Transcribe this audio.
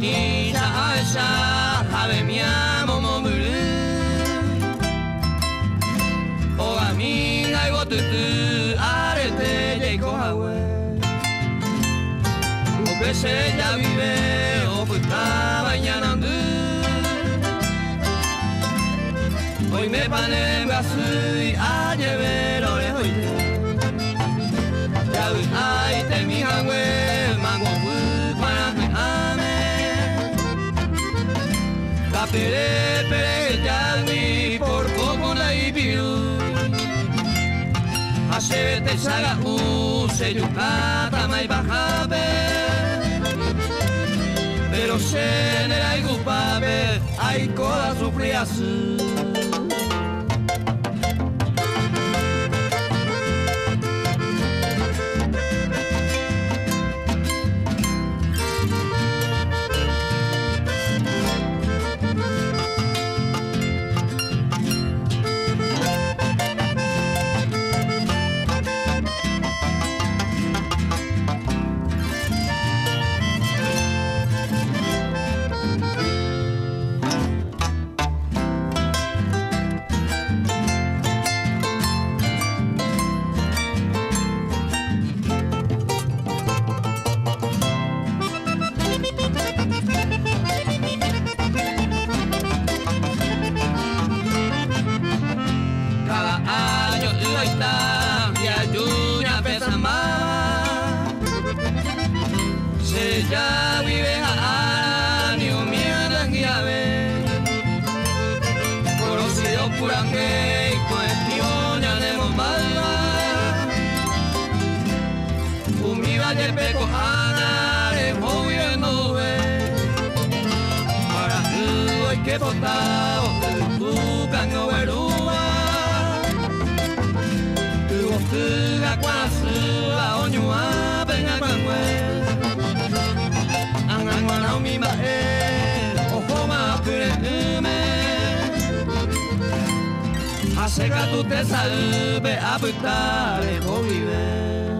Tisa esa ave mia momo bulu O amiga y botutu arete de cohawe O pese ya vive o puta mañana Hoy me panem gasui a llevar orejoide Ya ay te mi hangwe mango bu para que ame Capere pere ya mi por poco la ibiu Hacete saga se yucata mai bajabe Pero se nera y gupabe ay coda sufriasu Ya vive a ni un mierda que ya ve Conocido purangue y cuestión ya de bombarda Umiva de peco ana de joven no ve Para tú hay que votar tu cango verúa Tu ofuga cuasu a oñua venga cuangüe mi mae, ojo ma kurenume Hace que tú te salve a putar, vive